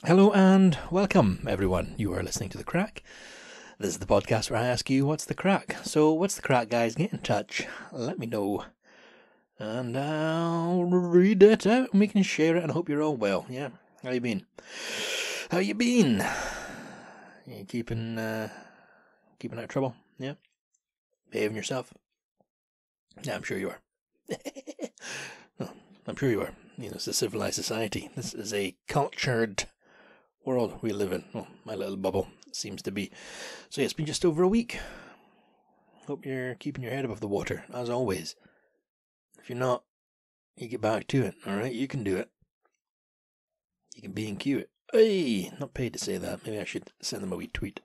Hello and welcome, everyone. You are listening to The Crack. This is the podcast where I ask you, what's the crack? So, what's the crack, guys? Get in touch. Let me know. And I'll read it out and we can share it, and I hope you're all well. Yeah, how you been? How you been? You keeping out of trouble? Yeah? Behaving yourself? Yeah, I'm sure you are. No, I'm sure you are. You know, it's a civilized society. This is a cultured world we live in. Well, my little bubble seems to be. So yeah, it's been just over a week. Hope you're keeping your head above the water, as always. If you're not, you get back to it, alright? You can do it. You can be and cue it. Hey, not paid to say that. Maybe I should send them a wee tweet.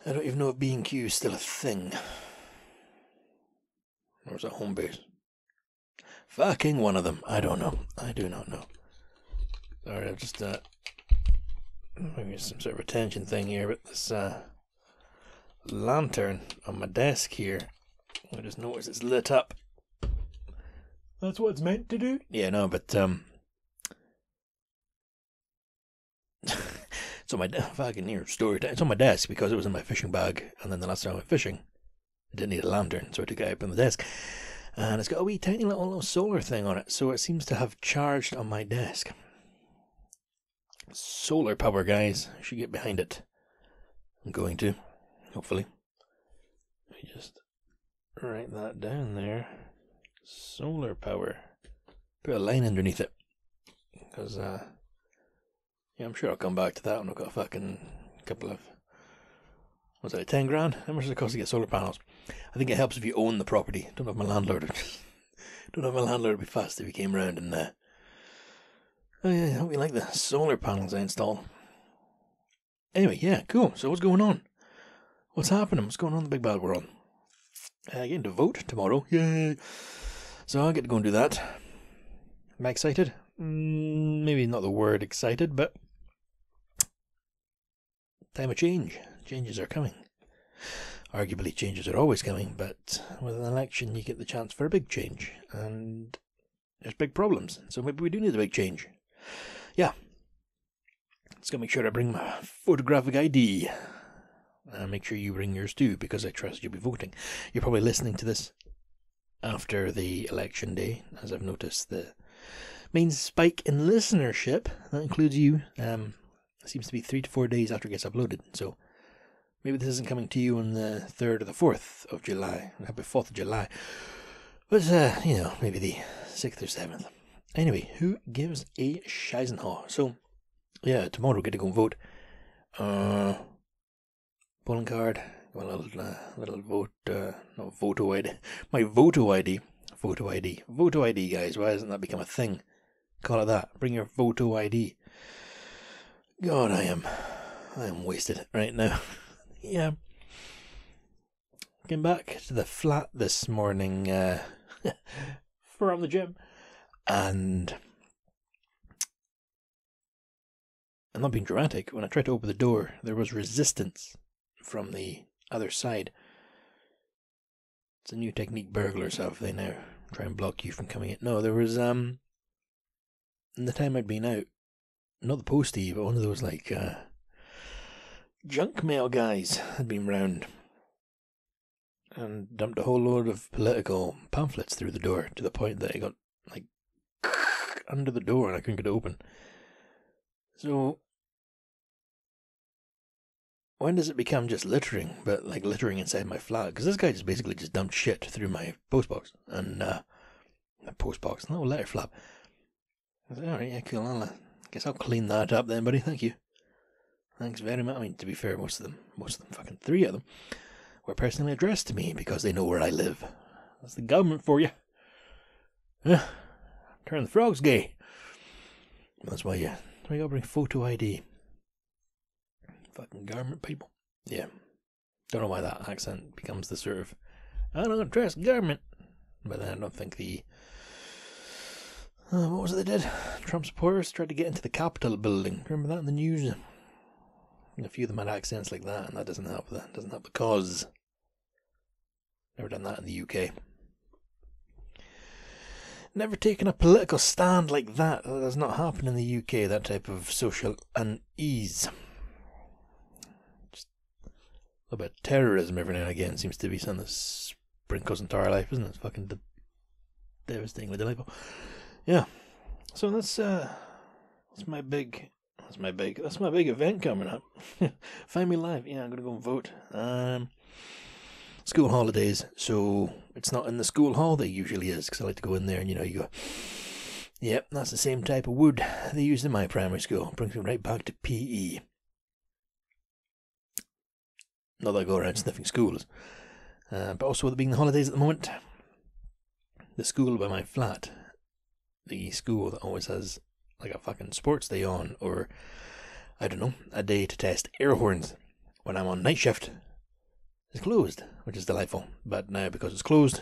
I don't even know if B&Q is still a thing. Or is it home base? Fucking one of them. I don't know. I do not know. Sorry, I've just, maybe some sort of attention thing here, but this, lantern on my desk here, I just noticed it's lit up. That's what it's meant to do? Yeah, no, but, it's on my fucking near story time. It's on my desk because it was in my fishing bag, and then the last time I went fishing, I didn't need a lantern, so I took it out on the desk. And it's got a wee tiny little solar thing on it, so it seems to have charged on my desk. Solar power, guys. I should get behind it. I'm going to, hopefully. Let me just write that down there. Solar power. Put a line underneath it. Because, yeah, I'm sure I'll come back to that when I've got a fucking couple of, what's that, 10 grand? How much does it cost to get solar panels? I think it helps if you own the property. Don't have my landlord. Don't have my landlord be fast if he came round and, oh yeah, I hope you like the solar panels I installed. Anyway, yeah, cool. So what's going on? What's happening? What's going on in the big bad world? Getting to vote tomorrow. Yay! So I'll get to go and do that. Am I excited? Maybe not the word excited, but time of change. Changes are coming. Arguably, changes are always coming, but with an election, you get the chance for a big change, and there's big problems. So maybe we do need a big change. Yeah. Let's go make sure I bring my photographic ID. Make sure you bring yours too, because I trust you'll be voting. You're probably listening to this after the election day, as I've noticed the main spike in listenership. That includes you. Seems to be 3 to 4 days after it gets uploaded. So maybe this isn't coming to you on the 3rd or the 4th of July. Happy 4th of July. But, you know, maybe the 6th or 7th. Anyway, who gives a Scheisenhaw? So, yeah, tomorrow we get to go and vote. Polling card. Got a little vote, not photo ID. My voto ID. Photo ID. Voto ID, guys. Why hasn't that become a thing? Call it that. Bring your photo ID. God, I am wasted right now. Yeah. Came back to the flat this morning, from the gym. And I'm not being dramatic. When I tried to open the door, there was resistance from the other side. It's a new technique burglars have. They now try and block you from coming in. No, there was, in the time I'd been out, not the postie, but one of those, like, junk mail guys had been round and dumped a whole load of political pamphlets through the door, to the point that it got, like, under the door and I couldn't get it open. So, when does it become just littering, but like littering inside my flat? Because this guy just basically just dumped shit through my postbox. And, my postbox, no letter flap. I was like, alright, yeah, cool, I guess I'll clean that up then, buddy, thank you. Thanks very much. I mean, to be fair, most of them, fucking 3 of them, were personally addressed to me because they know where I live. That's the government for you. Turn the frogs gay. That's why you gotta bring photo ID. Fucking government people. Yeah. Don't know why that accent becomes the sort of, I don't trust government. But then I don't think the, what was it they did? Trump supporters tried to get into the Capitol building. Remember that in the news? A few of them had accents like that, and that doesn't help. That doesn't help the cause. Never done that in the UK. never taken a political stand like that. That does not happen in the UK, that type of social unease. Just a little bit of terrorism every now and again seems to be something that sprinkles into our life, isn't it? It's fucking devastatingly delightful. Yeah. So that's my big event coming up. Find me live. Yeah, I'm gonna go and vote. School holidays, so it's not in the school hall that it usually is, because I like to go in there and you go, yep, that's the same type of wood they used in my primary school. Brings me right back to PE. Not that I go around sniffing schools, but also with it being the holidays at the moment, the school by my flat, the school that always has like a fucking sports day on, or I don't know, a day to test air horns when I'm on night shift, is closed, which is delightful. But now, because it's closed,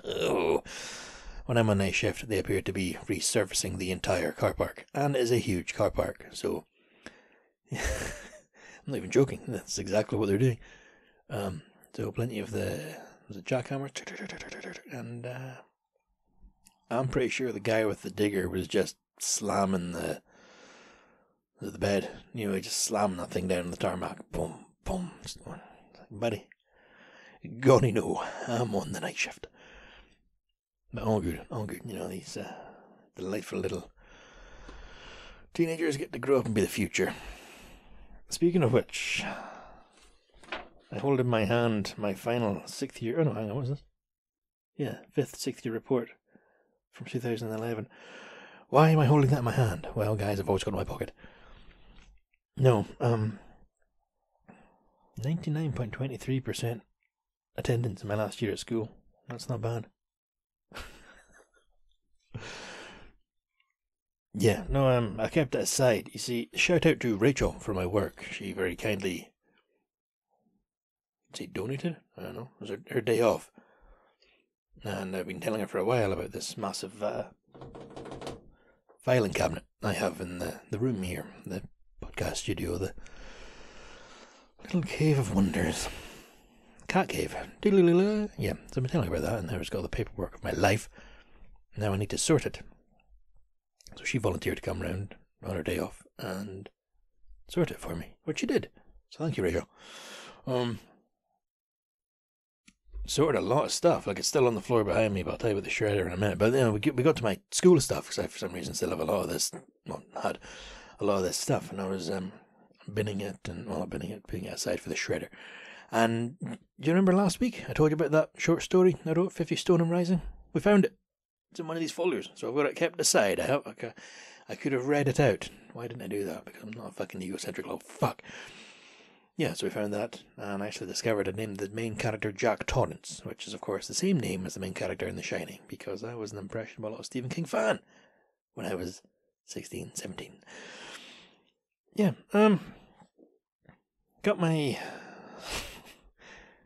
when I'm on night shift, they appear to be resurfacing the entire car park, and it is a huge car park, so I'm not even joking, that's exactly what they're doing. So plenty of the jackhammer, and I'm pretty sure the guy with the digger was just slamming the bed, just slamming that thing down on the tarmac, boom, boom. Buddy, gonna know I'm on the night shift. But all good. These delightful little teenagers get to grow up and be the future. Speaking of which, I hold in my hand my final 6th year, hang on, what was this? Yeah, 5th, 6th year report from 2011. Why am I holding that in my hand? Well, guys, I've always got it in my pocket. No, 99.23% attendance in my last year at school. That's not bad. Yeah, no, I kept it aside. You see, shout out to Rachel for my work. She very kindly, donated? I don't know. It was her day off. And I've been telling her for a while about this massive filing cabinet I have in the room here, the podcast studio, the little cave of wonders. Cat cave. Yeah, so I've been telling her about that, and now it's got the paperwork of my life. Now I need to sort it. So she volunteered to come round on her day off and sort it for me, which she did. So thank you, Rachel. Sorted a lot of stuff. Like, it's still on the floor behind me, but I'll tell you about the shredder in a minute. But we got to my school stuff, because I for some reason still have a lot of this. Well, had a lot of this stuff, and I was putting it aside for the shredder. And do you remember last week I told you about that short story I wrote, 50 Stone and Rising? We found it. It's in one of these folders, so I've got it kept aside. I could have read it out. Why didn't I do that? Because I'm not a fucking egocentric little fuck. Yeah, so we found that, and I actually discovered I named the main character Jack Torrance, which is of course the same name as the main character in The Shining, because I was an impressionable little Stephen King fan when I was 16, 17. Yeah, got my,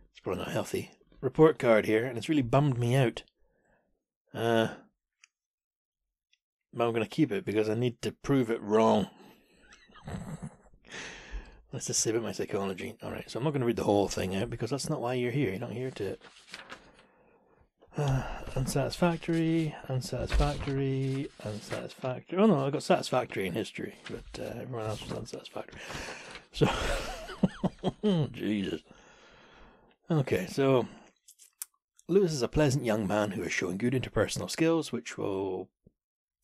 it's probably not healthy, report card here, and it's really bummed me out. But I'm going to keep it because I need to prove it wrong. Let's just say about my psychology. Alright, so I'm not going to read the whole thing out because that's not why you're here. You're not here to... unsatisfactory. Oh no, I got satisfactory in history, but everyone else was unsatisfactory. So, Jesus. Okay, so Lewis is a pleasant young man who is showing good interpersonal skills, which will...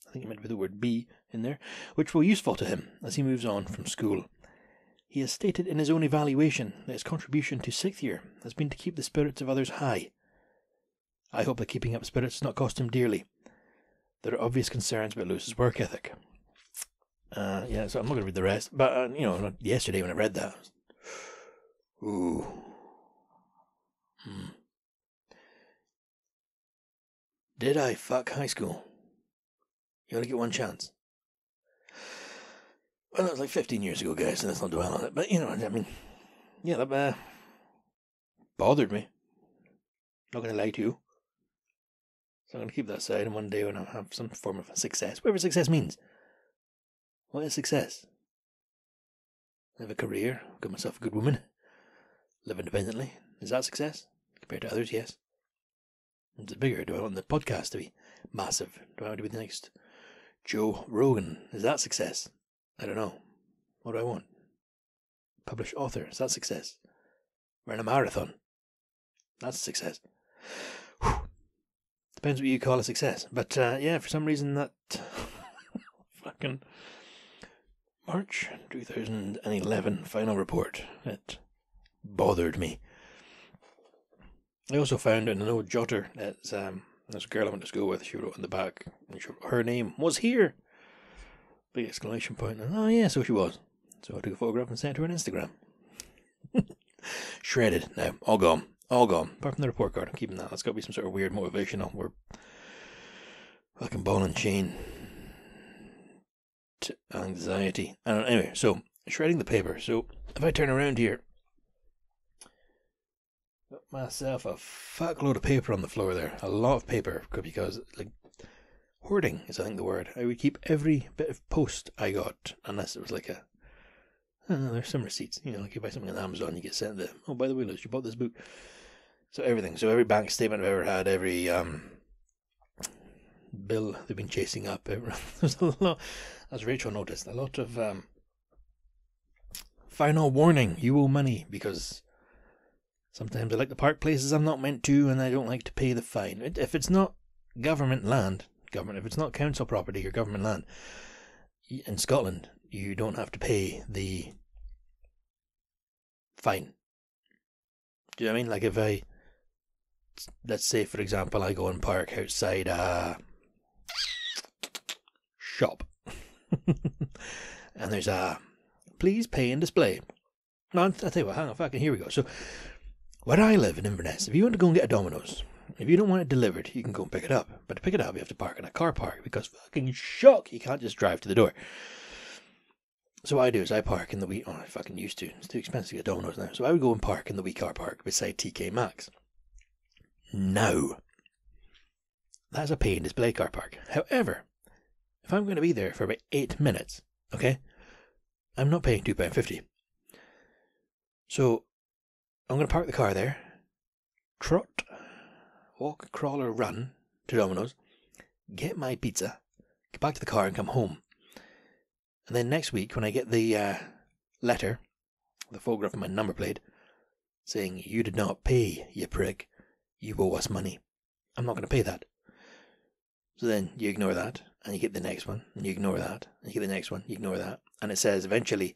I think it meant with the word be in there, which will be useful to him as he moves on from school. He has stated in his own evaluation that his contribution to 6th year has been to keep the spirits of others high. I hope that keeping up spirits does not cost him dearly. There are obvious concerns about Lewis's work ethic. Yeah, so I'm not going to read the rest, but, yesterday when I read that, ooh. Did I fuck high school? You only get one chance. Well, that was like 15 years ago, guys, so let's not dwell on it. But, that bothered me. Not going to lie to you. So I'm going to keep that aside, and one day when I have some form of success, whatever success means. What is success? I have a career, got myself a good woman, live independently. Is that success? Compared to others, yes. Is it bigger? Do I want the podcast to be Massive. Do I want to be the next Joe Rogan? Is that success? I don't know. What do I want? Published author. Is that success? Run a marathon. That's a success. Whew. Depends what you call a success. But yeah, for some reason that fucking March 2011 final report, it bothered me. I also found in an old jotter that there's a girl I went to school with. She wrote on the back, and her name was here. Big exclamation point. And, oh yeah, so she was. So I took a photograph and sent her on Instagram. Shredded now. All gone. All gone. Apart from the report card. I'm keeping that. That's got to be some sort of weird motivational. We're fucking ball and chain to anxiety. I don't know. Anyway, so shredding the paper. So if I turn around here, got myself a fuckload of paper on the floor there. A lot of paper because like hoarding is I think the word. I would keep every bit of post I got unless it was like a I don't know, there's some receipts. You know, like you buy something on Amazon, you get sent the oh by the way, Liz, you bought this book. So everything. So every bank statement I've ever had, every bill they've been chasing up. There's a lot, as Rachel noticed, a lot of final warning, you owe money, because sometimes I like to park places I'm not meant to, and I don't like to pay the fine. If it's not government land, if it's not council property or government land, in Scotland, you don't have to pay the fine. Do you know what I mean? Like if let's say for example, I go and park outside a shop, and there's a please pay and display. No, I'll tell you what, hang on, fucking here we go. So, where I live in Inverness, if you want to go and get a Domino's, if you don't want it delivered, you can go and pick it up. But to pick it up, you have to park in a car park, because fucking shock, you can't just drive to the door. So what I do is I park in the wee... Oh, I fucking used to. It's too expensive to get Domino's now. So I would go and park in the wee car park beside TK Maxx. Now, that's a pay and display car park. However, if I'm going to be there for about 8 minutes, okay, I'm not paying £2.50. So I'm going to park the car there, trot, walk, crawl or run to Domino's, get my pizza, get back to the car and come home. And then next week, when I get the letter, the photograph of my number plate, saying, you did not pay, you prick, you owe us money, I'm not going to pay that. So then you ignore that, and you get the next one, and you ignore that, and you get the next one, you ignore that, and it says eventually,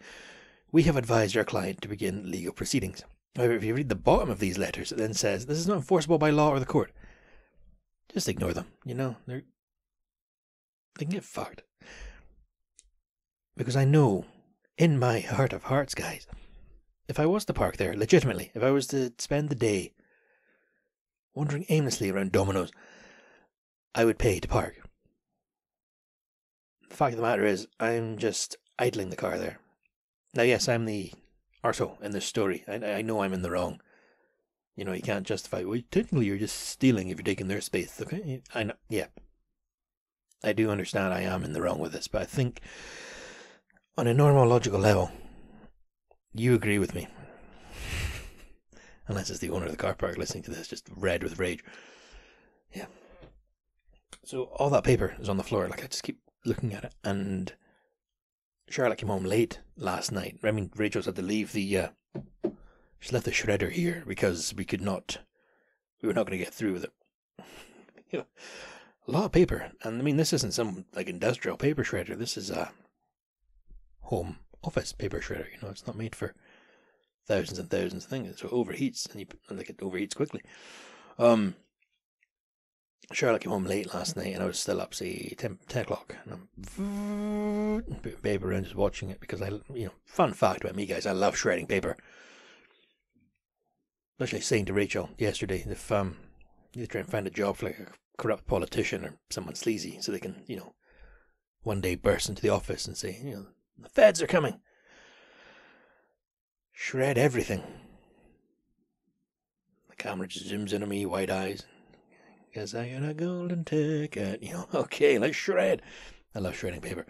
we have advised our client to begin legal proceedings. However, if you read the bottom of these letters, it then says, this is not enforceable by law or the court. Just ignore them, you know, they can get fucked. Because I know, in my heart of hearts, guys, if I was to park there, legitimately, if I was to spend the day wandering aimlessly around Domino's, I would pay to park. The fact of the matter is, I'm just idling the car there. Now, yes, I'm the arsehole in this story. I know I'm in the wrong. You know, you can't justify, well, technically you're just stealing if you're taking their space, okay? I know, yeah. I do understand I am in the wrong with this, but I think on a normal logical level, you agree with me. Unless it's the owner of the car park listening to this, just red with rage. Yeah. So all that paper is on the floor, like I just keep looking at it, and Charlotte came home late last night. I mean, Rachel's had to leave she left the shredder here because we were not going to get through with it. You know, a lot of paper, and I mean, this isn't some like industrial paper shredder. This is a home office paper shredder. You know, it's not made for thousands and thousands of things, so it overheats, and it overheats quickly. Charlotte came home late last night, and I was still up, say 10 o'clock, and I'm putting paper around, just watching it, because fun fact about me, guys, I love shredding paper. Especially saying to Rachel yesterday, if you try and find a job for like a corrupt politician or someone sleazy, so they can, one day burst into the office and say, the feds are coming. Shred everything. The camera just zooms in on me, wide eyes. Guess I got a golden ticket. Okay, let's shred. I love shredding paper.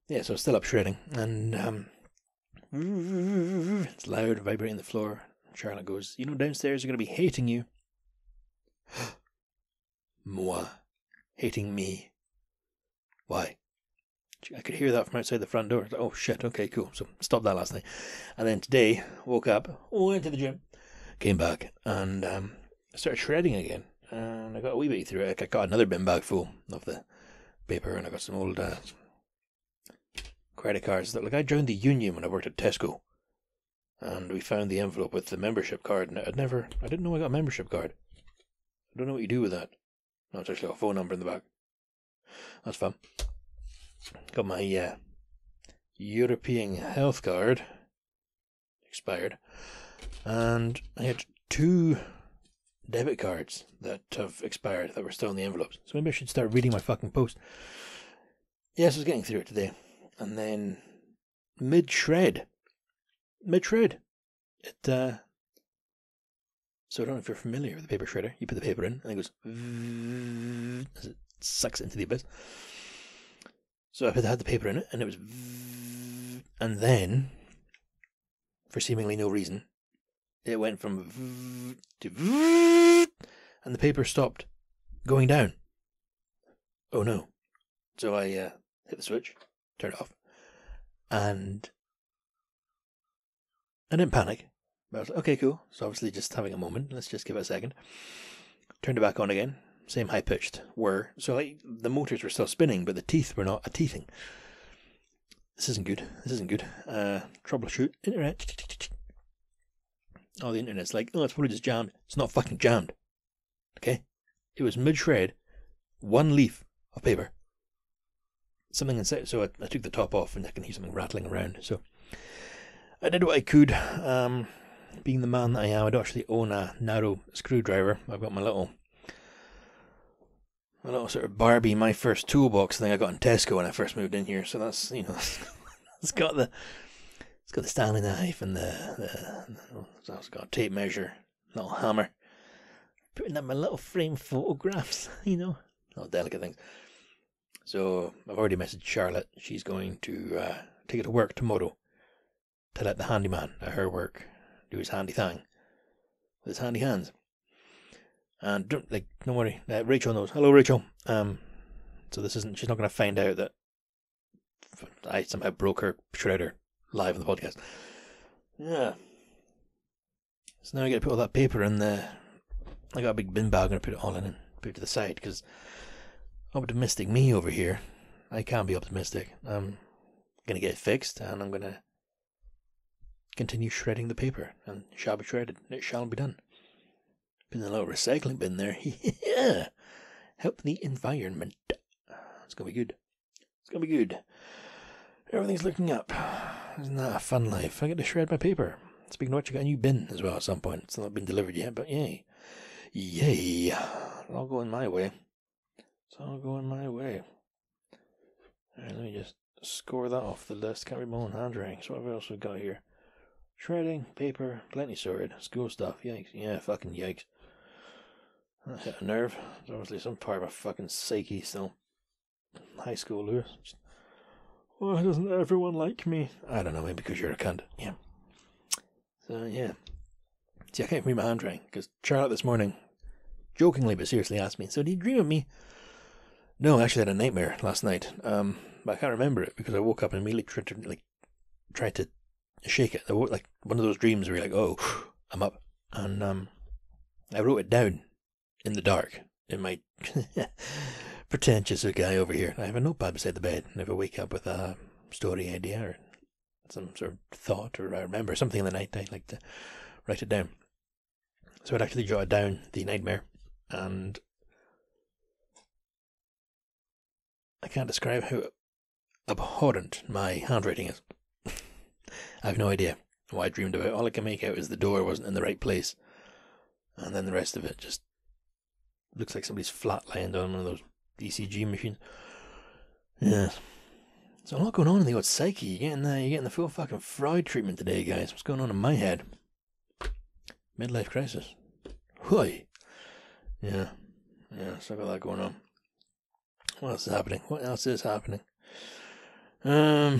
Yeah, so still up shredding, and it's loud, vibrating the floor. Charlotte goes, downstairs are going to be hating you. Moi. hating me. Why? I could hear that from outside the front door. Oh shit, okay, cool. So stopped that last night. And then today, woke up, went to the gym, came back, and started shredding again. And I got a wee bit through it. I got another bin bag full of the paper, and I got some old credit cards. Like, I joined the union when I worked at Tesco, and we found the envelope with the membership card, and I didn't know I got a membership card. I don't know what you do with that. No, it's actually got a phone number in the back. That's fun. Got my European health card, expired, and I had 2 debit cards that have expired that were still in the envelopes. So maybe I should start reading my fucking post. Yes, I was getting through it today, and then mid-shred, it, so I don't know if you're familiar with the paper shredder. You put the paper in, and it goes as it sucks into the abyss. So I had the paper in it, and it was, and then, for seemingly no reason, it went from to, and the paper stopped going down. Oh no. So I hit the switch, turned it off, and I didn't panic. But I was like, okay, cool. So obviously just having a moment. Let's just give it a second. Turned it back on again. Same high-pitched whir. So like the motors were still spinning, but the teeth were not a-teething. This isn't good. Troubleshoot. Internet. Oh, the internet's like, oh, it's probably just jammed. It's not fucking jammed. Okay? It was mid-shred. 1 leaf of paper. Something inside. So I took the top off, and I can hear something rattling around. So I did what I could. Being the man that I am, I don't actually own a narrow screwdriver. I've got my little sort of Barbie, my first toolbox thing I got in Tesco when I first moved in here. So that's, you know, it's got the Stanley knife and it's also got a tape measure, little hammer, putting up my little frame photographs, you know, all delicate things. So I've already messaged Charlotte. She's going to take it to work tomorrow to let the handyman at her work do his handy thing with his handy hands. And don't worry, Rachel knows. Hello, Rachel. So she's not going to find out that I somehow broke her shredder live on the podcast. Yeah. So now I get to put all that paper in I got a big bin bag. I'm going to put it all in and put it to the side, because optimistic me over here, I can't be optimistic. I'm going to get it fixed, and I'm going to continue shredding the paper, and it shall be shredded. It shall be done. Put in a little recycling bin there. Yeah. Help the environment. It's going to be good. It's going to be good. Everything's looking up. Isn't that a fun life? I get to shred my paper. Speaking of which, I got a new bin as well at some point. It's not been delivered yet, but yay. Yay. It's all going my way. Alright, let me just score that off the list. Can't read my own handwriting. So what else we got here? Shredding, paper, plenty sorted, school stuff. Yikes. Yeah, fucking yikes. That hit a nerve. There's obviously some part of my fucking psyche still. High school, Lewis. Why doesn't everyone like me? I don't know, maybe because you're a cunt. Yeah. So, yeah. See, I can't read my handwriting, because Charlotte this morning, jokingly but seriously, asked me, so did you dream of me? No, I actually had a nightmare last night. But I can't remember it, because I woke up and immediately tried to shake it. I woke, like one of those dreams where you're like, oh, I'm up. And I wrote it down in the dark in my pretentious guy over here. I have a notepad beside the bed, and if I wake up with a story idea or some sort of thought, or I remember something in the night, I like to write it down. So I'd actually jotted down the nightmare, and I can't describe how abhorrent my handwriting is. I have no idea what I dreamed about. All I can make out is the door wasn't in the right place, and then the rest of it just looks like somebody's flatlined on one of those ECG machines. Yeah. So a lot going on in the old psyche. You're getting the full fucking Freud treatment today, guys. What's going on in my head? Midlife crisis. Why? Yeah, so I got that going on. What else is happening? I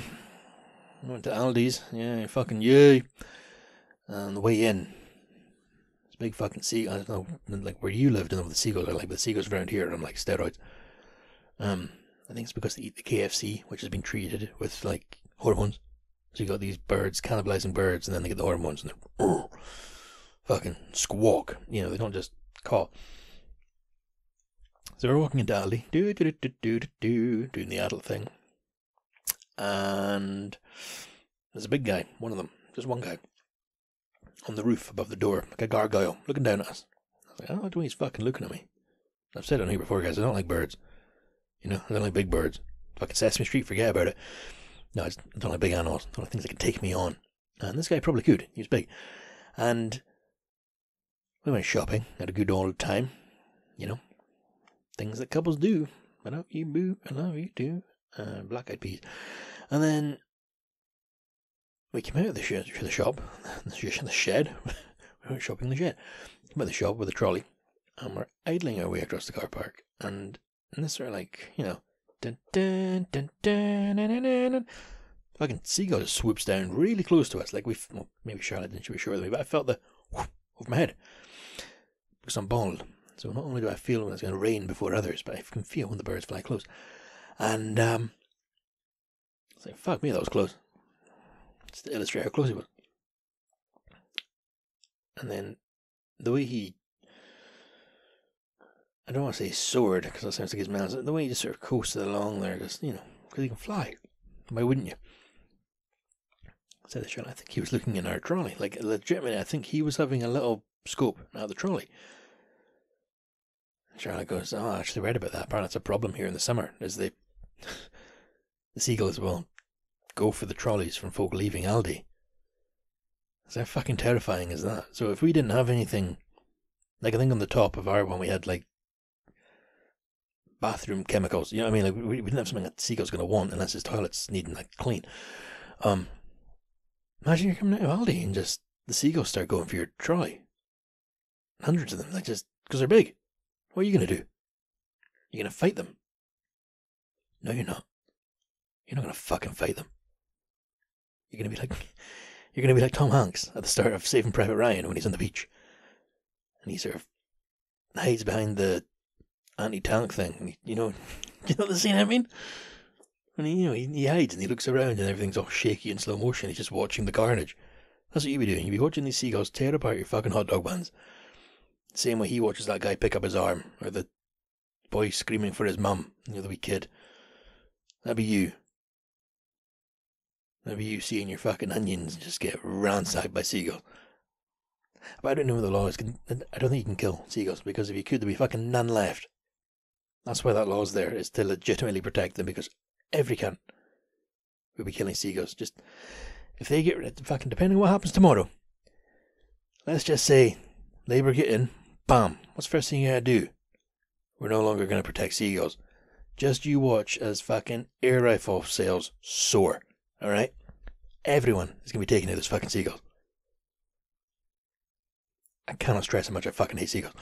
went to Aldi's. Yeah, fucking yay. And the way in, it's big fucking Seagulls. I don't know, like where you lived, I don't know if the Seagulls are like, the Seagulls around here are on like steroids. I think it's because they eat the KFC, which has been treated with like hormones. So you got these birds cannibalizing birds, and then they get the hormones, and they're fucking squawk. You know, they don't just caw. So we're walking into Aldi, doing the adult thing, and there's a big guy, one of them, just one guy, on the roof above the door, like a gargoyle, looking down at us. I was like, I don't like the way he's fucking looking at me. I've said it on here before, guys, I don't like birds. You know, I don't like big birds. Fucking Sesame Street, forget about it. No, I don't like big animals. I don't like things that can take me on. And this guy probably could. He was big. And we went shopping. Had a good old time. You know, things that couples do. I love you, boo. I love you too. Black Eyed Peas. And then we came out of the shop. The shed. We went shopping in the shed. Came out of the shop with a trolley. And we're idling our way across the car park. And this sort of like, you know, dun, dun, dun, dun, dun, dun, dun, dun. Fucking seagull just swoops down really close to us. Like well, maybe Charlotte didn't, she was sure with me, but I felt the whoosh over my head. Because I'm bald. So not only do I feel when it's going to rain before others, but I can feel when the birds fly close. And it's like, fuck me, that was close. Just to illustrate how close he was. And then the way he, I don't want to say soared, because that sounds like his mouth. The way he just sort of coasted along there, just, you know, because he can fly. Why wouldn't you? Said the shot, I think he was looking in our trolley. Like, legitimately, I think he was having a little scope out of the trolley. And Charlotte goes, oh, I actually read about that. Apparently that's a problem here in the summer, is the seagulls will go for the trolleys from folk leaving Aldi. So how fucking terrifying is that? So if we didn't have anything, like I think on the top of our one we had like bathroom chemicals, you know what I mean? Like we didn't have something that the seagull's going to want unless his toilet's needing like clean. Imagine you're coming out of Aldi and just the seagulls start going for your trolley. Hundreds of them, like just because they're big. What are you going to do? You're going to fight them? No, you're not. You're not going to fucking fight them. You're going to be like Tom Hanks at the start of Saving Private Ryan when he's on the beach, and he sort of hides behind the anti-tank thing. You know the scene I mean? And he hides and he looks around and everything's all shaky in slow motion. He's just watching the carnage. That's what you'd be doing. You'd be watching these seagulls tear apart your fucking hot dog buns. Same way he watches that guy pick up his arm, or the boy screaming for his mum, the wee kid. That'd be you. That'd be you seeing your fucking onions just get ransacked by seagulls. But I don't know what the law is. I don't think you can kill seagulls, because if you could, there'd be fucking none left. That's why that law's there, is to legitimately protect them, because every cunt will be killing seagulls. Just, if they get rid, fucking, depending on what happens tomorrow, let's just say Labour get in, bam, what's the first thing you gotta do? We're no longer gonna protect seagulls. Just you watch as fucking air rifle sales soar, alright? Everyone is gonna be taking out those fucking seagulls. I cannot stress how much I fucking hate seagulls.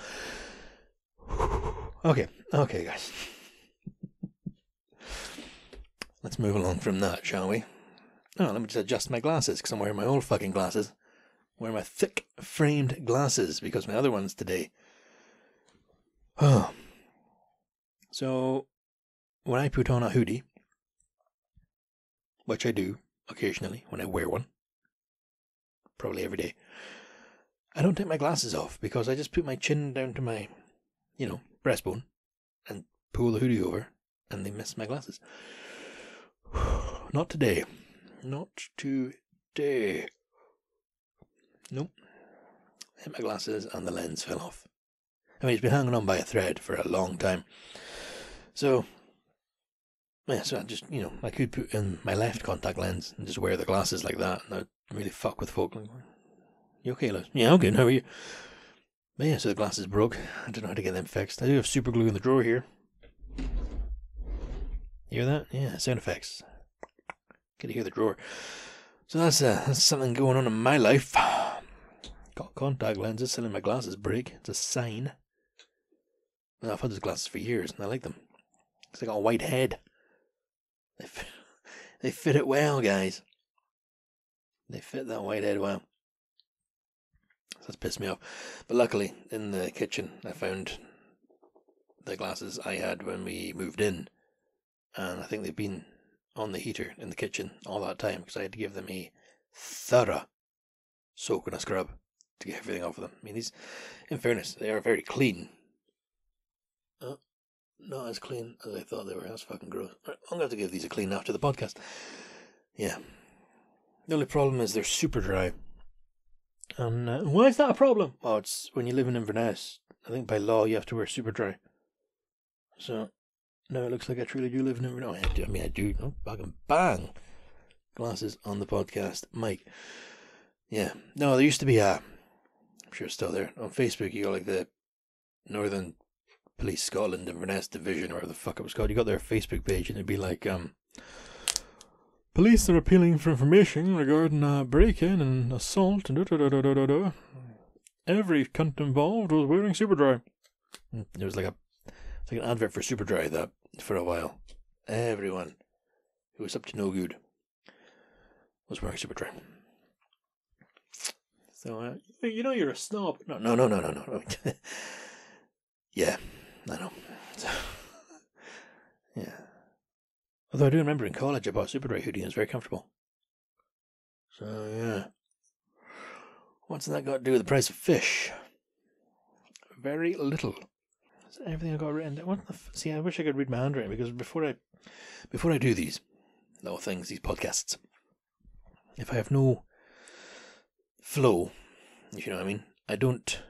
Okay, guys. Let's move along from that, shall we? Oh, let me just adjust my glasses, because I'm wearing my old fucking glasses. I'm wearing my thick framed glasses, because my other ones today. Oh. So, when I put on a hoodie, which I do occasionally when I wear one, probably every day, I don't take my glasses off, because I just put my chin down to my, breastbone and pull the hoodie over, and they miss my glasses. Not today. Not today. Nope. I hit my glasses and the lens fell off. I mean, it's been hanging on by a thread for a long time. So, yeah, so I just, I could put in my left contact lens and just wear the glasses like that, and I'd really fuck with folk. Like, you okay, Liz? Yeah, I'm good. How are you? But yeah, so the glasses broke. I don't know how to get them fixed. I do have super glue in the drawer here. You hear that? Yeah, sound effects. Get to hear the drawer. So that's something going on in my life. Got contact lenses, selling my glasses break. It's a sign. Well, I've had those glasses for years, and I like them. Because they got a white head. They fit it well, guys. They fit that white head well. So that's pissed me off. But luckily, in the kitchen, I found the glasses I had when we moved in. and I think they've been on the heater in the kitchen all that time because I had to give them a thorough soak and a scrub to get everything off of them. I mean, these, in fairness, they are very clean. Not as clean as I thought they were. That's fucking gross. I'm going to have to give these a clean after the podcast. Yeah. The only problem is they're super dry. And why is that a problem? Oh, it's when you live in Inverness. I think by law you have to wear super dry. So now it looks like I truly do live in Inverness. I do. Oh, fucking bang. Glasses on the podcast. Mike. Yeah. No, there used to be I'm sure it's still there. On Facebook you got like the Northern Police Scotland Inverness Division or whatever the fuck it was called. You got their Facebook page and it'd be like, police are appealing for information regarding a break-in and assault and da-da-da-da-da-da. Every cunt involved was wearing Superdry. There was like an advert for Superdry that for a while. Everyone who was up to no good was wearing Superdry. So, you know you're a snob. No. Yeah, I know. So, yeah. Although I do remember in college I bought a Superdry hoodie and it's very comfortable. So, yeah. What's that got to do with the price of fish? Very little. Is everything I got written down? See, I wish I could read my handwriting because before I do these little things, these podcasts, if I have no flow, if you know what I mean, I don't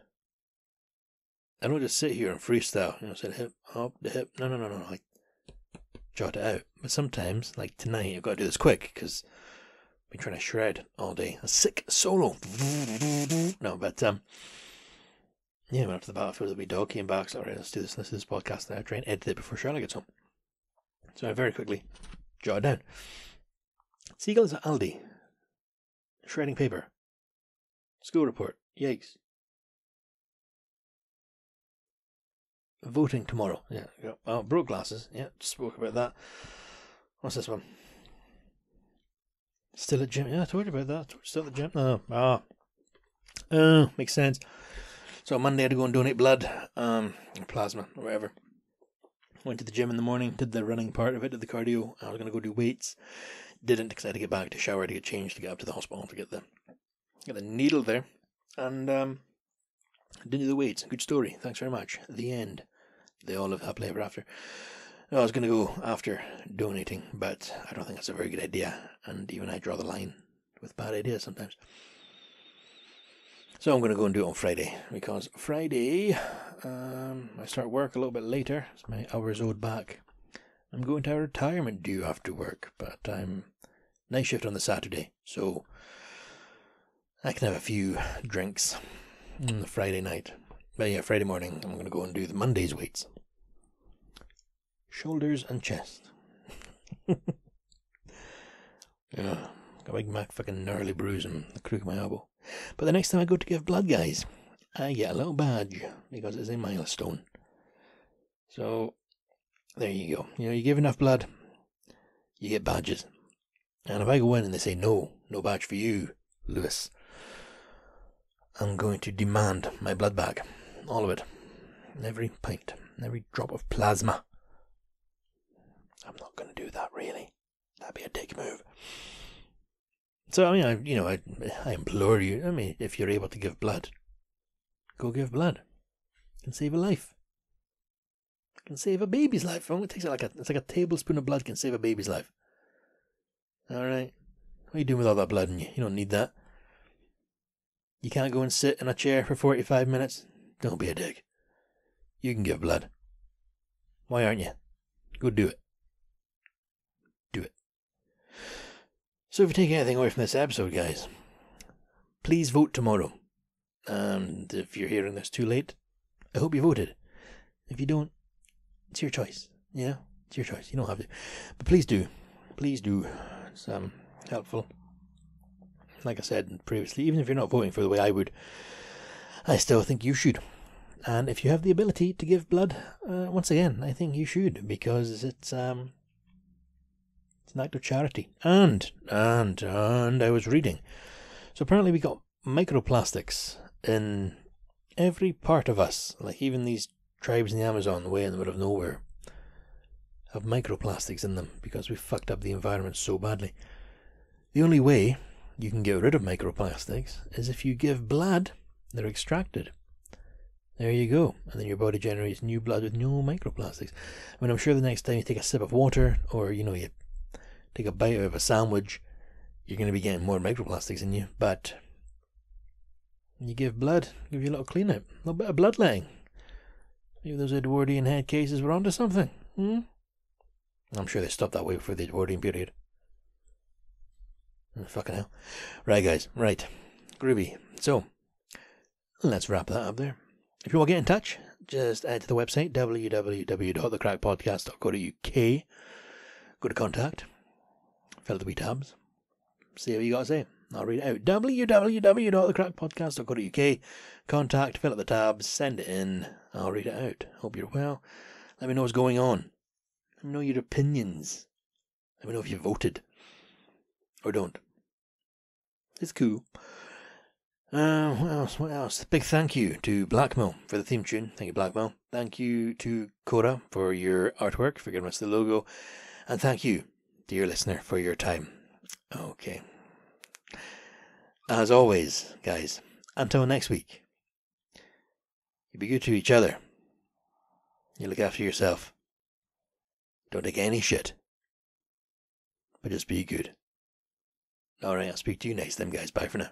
just sit here and freestyle, say the hip, hop, the hip. No. I jot it out. But sometimes, like tonight, I've got to do this quick because I've been trying to shred all day. A sick solo. No, but yeah, went up to the battlefield. The dog came back. So, all right, let's do this podcast now. Try and edit it before Charlotte gets home. So I very quickly jot it down. Seagulls at Aldi. Shredding paper. School report. Yikes. Voting tomorrow. Yeah. Oh, broke glasses. Yeah, just spoke about that. What's this one? Still at gym. Yeah, I told you about that. Still at the gym. Oh, makes sense. So Monday I had to go and donate blood, plasma, or whatever. Went to the gym in the morning, did the running part of it, did the cardio. I was going to go do weights. Didn't because I had to get back to shower to get changed to get up to the hospital to get the needle there. And didn't do the weights. Good story. Thanks very much. The end. They all live happily ever after. No, I was going to go after donating, but I don't think that's a very good idea. And even I draw the line with bad ideas sometimes. So I'm going to go and do it on Friday, because Friday, I start work a little bit later. It's my hours owed back. I'm going to a retirement due after work, but I'm night shift on the Saturday, so I can have a few drinks on the Friday night. But yeah, Friday morning, I'm going to go and do the Monday's weights. Shoulders and chest. Yeah, got a big fucking gnarly bruise on the crook of my elbow. But the next time I go to give blood, guys, I get a little badge because it's a milestone. So there you go. You give enough blood, you get badges. And if I go in and they say no badge for you, Lewis, I'm going to demand my blood back. All of it. Every pint. Every drop of plasma. I'm not going to do that, really. That'd be a dick move. So, I mean, I implore you, if you're able to give blood, go give blood. It can save a life. It can save a baby's life. It takes it's like a tablespoon of blood can save a baby's life. Alright. What are you doing with all that blood in you? You don't need that. You can't go and sit in a chair for 45 minutes? Don't be a dick. You can give blood. Why aren't you? Go do it. Do it. So if you take anything away from this episode, guys, please vote tomorrow. And if you're hearing this too late, I hope you voted. If you don't, it's your choice. Yeah, it's your choice. You don't have to. But please do. Please do. It's helpful. Like I said previously, even if you're not voting for the way I would, I still think you should. And if you have the ability to give blood, once again, I think you should, because it's an act of charity. And I was reading. So apparently we got microplastics in every part of us, like even these tribes in the Amazon, way in the middle of nowhere, have microplastics in them because we fucked up the environment so badly. The only way you can get rid of microplastics is if you give blood. They're extracted. There you go. And then your body generates new blood with no microplastics. I mean, I'm sure the next time you take a sip of water, or, you take a bite out of a sandwich, you're going to be getting more microplastics in you. But you give blood, give you a little clean out, a little bit of bloodletting. Maybe those Edwardian head cases were onto something. I'm sure they stopped that way for the Edwardian period. Fucking hell. Right, guys. Right. Groovy. So, let's wrap that up there. If you want to get in touch, just head to the website, www.thecrackpodcast.co.uk. Go to contact. Fill out the wee tabs. See what you got to say. I'll read it out. www.thecrackpodcast.co.uk. Contact, fill out the tabs, send it in. I'll read it out. Hope you're well. Let me know what's going on. Let me know your opinions. Let me know if you voted. Or don't. It's cool. What else? Big thank you to Blackmill for the theme tune. Thank you, Blackmill. Thank you to Cora for your artwork, for giving us the logo. And thank you, dear listener, for your time. Okay. As always, guys, until next week, you be good to each other. You look after yourself. Don't take any shit. But just be good. Alright, I'll speak to you next time, guys. Bye for now.